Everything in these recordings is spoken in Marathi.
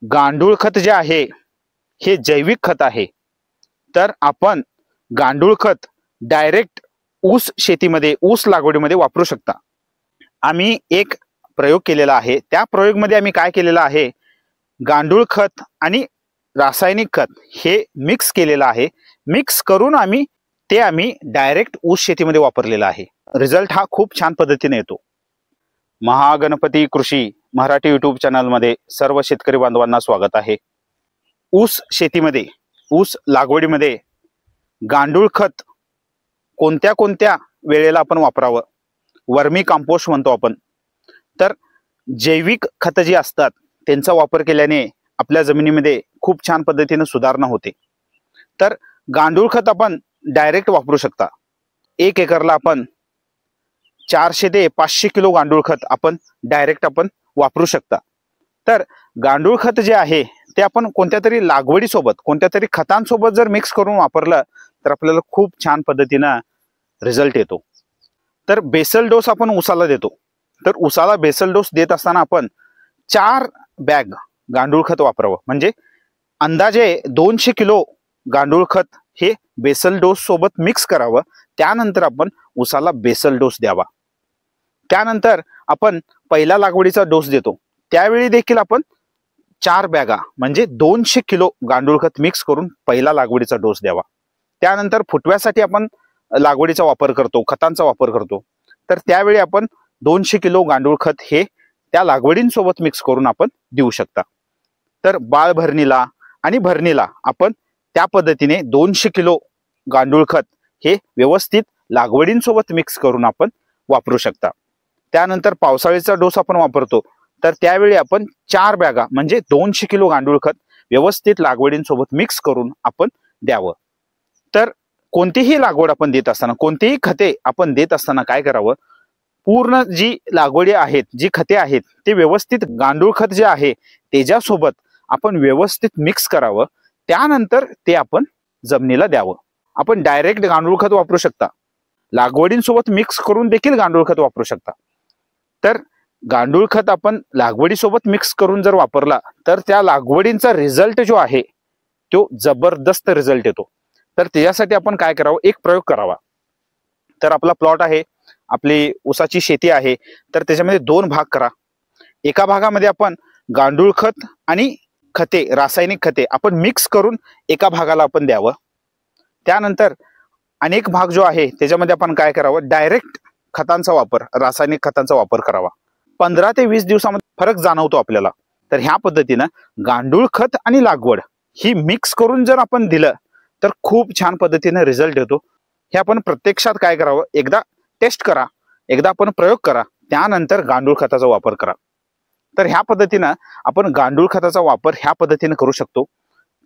गांडूळ खत जे आहे हे जैविक खत आहे। तर आपण गांडूळ खत डायरेक्ट ऊस शेतीमध्ये, ऊस लागवडीमध्ये वापरू शकता। आम्ही एक प्रयोग केलेला आहे। त्या प्रयोगमध्ये आम्ही काय केलेलं आहे, गांडूळ खत आणि रासायनिक खत हे मिक्स केलेलं आहे। मिक्स करून आम्ही डायरेक्ट ऊस शेतीमध्ये वापरलेला आहे। रिझल्ट हा खूप छान पद्धतीने येतो। महागणपती कृषी मराठी यूट्यूब चॅनलमध्ये सर्व शेतकरी बांधवांना स्वागत आहे। ऊस शेतीमध्ये, ऊस लागवडीमध्ये गांडूळ खत कोणत्या कोणत्या वेळेला आपण वापरावं, वर्मी कंपोस्ट म्हणतो आपण। तर जैविक खत जी असतात त्यांचा वापर केल्याने आपल्या जमिनीमध्ये खूप छान पद्धतीने सुधारणा होते। तर गांडूळ खत आपण डायरेक्ट वापरू शकता। 1 एकरला आपण 400 ते 500 किलो गांडूळ खत आपण डायरेक्ट वापरू शकता। तर गांडूळ खत जे आहे ते आपण कोणत्या तरी लागवडीसोबत, कोणत्या तरी खतांसोबत जर मिक्स करून वापरलं तर आपल्याला खूप छान पद्धतीने रिझल्ट येतो। तर बेसल डोस आपण ऊसाला देतो। तर ऊसाला बेसल डोस देत असताना आपण 4 बॅग गांडूळ खत वापरावं। म्हणजे अंदाजे 200 किलो गांडूळ खत हे बेसल डोस सोबत मिक्स करावं। त्यानंतर आपण ऊसाला बेसल डोस द्यावा। त्यानंतर आपण पहिला लागवडीचा डोस देतो, त्यावेळी देखील आपण 4 बॅगा म्हणजे 200 किलो गांडूळ खत मिक्स करून पहिला लागवडीचा डोस द्यावा। त्यानंतर फुटव्यासाठी आपण लागवडीचा वापर करतो, खतांचा वापर करतो। तर त्यावेळी आपण 200 किलो गांडूळ खत हे त्या लागवडींसोबत मिक्स करून आपण देऊ शकता। तर बाळ भरणीला आणि भरणीला आपण त्या पद्धतीने 200 किलो गांडूळ खत हे व्यवस्थित लागवडींसोबत मिक्स करून आपण वापरू शकता। त्यानंतर पावसाळीचा डोस आपण वापरतो, तर त्यावेळी आपण 4 बॅगा म्हणजे 200 किलो गांडूळ खत व्यवस्थित लागवडींसोबत मिक्स करून आपण द्यावं। तर कोणतीही लागवड आपण देत असताना, कोणतीही खते आपण देत असताना काय करावं, पूर्ण जी लागवडी आहेत, जी खते आहेत ते व्यवस्थित गांडूळ खत जे आहे त्याच्यासोबत आपण व्यवस्थित मिक्स करावं। त्यानंतर ते आपण जमिनीला द्यावं। आपण डायरेक्ट गांडूळ खत वापरू शकता, लागवडींसोबत मिक्स करून देखील गांडूळ खत वापरू शकता। तर गांडूळ खत आपण लागवडीसोबत मिक्स करून जर वापरला तर त्या लागवडींचा रिझल्ट जो आहे तो जबरदस्त रिझल्ट येतो। तर त्यासाठी आपण काय करावं, एक प्रयोग करावा। तर आपला प्लॉट आहे, आपली ऊसाची शेती आहे, तर त्याच्यामध्ये 2 भाग करा। एका भागामध्ये आपण गांडूळ खत आणि खते, रासायनिक खते आपण मिक्स करून एका भागाला आपण द्यावं। त्यानंतर अनेक भाग जो आहे त्याच्यामध्ये आपण काय करावं, डायरेक्ट खतांचा वापर, रासायनिक खतांचा वापर करावा। 15 ते 20 दिवसामध्ये फरक जाणवतो आपल्याला। तर ह्या पद्धतीनं गांडूळ खत आणि लागवड ही मिक्स करून जर आपण दिलं तर खूप छान पद्धतीने रिझल्ट येतो। हे आपण प्रत्यक्षात काय करावं, एकदा टेस्ट करा, एकदा आपण प्रयोग करा, त्यानंतर गांडूळ खताचा वापर करा। तर ह्या पद्धतीनं आपण गांडूळ खताचा वापर ह्या पद्धतीने करू शकतो।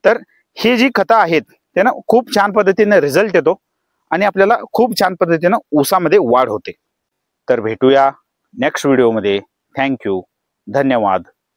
तर ही जी खतं आहेत त्यांना खूप छान पद्धतीने रिझल्ट येतो आणि आपल्याला खूप छान पद्धतीने ऊसामध्ये वाढ होते। तर भेटूया नेक्स्ट व्हिडिओमध्ये। थँक्यू, धन्यवाद।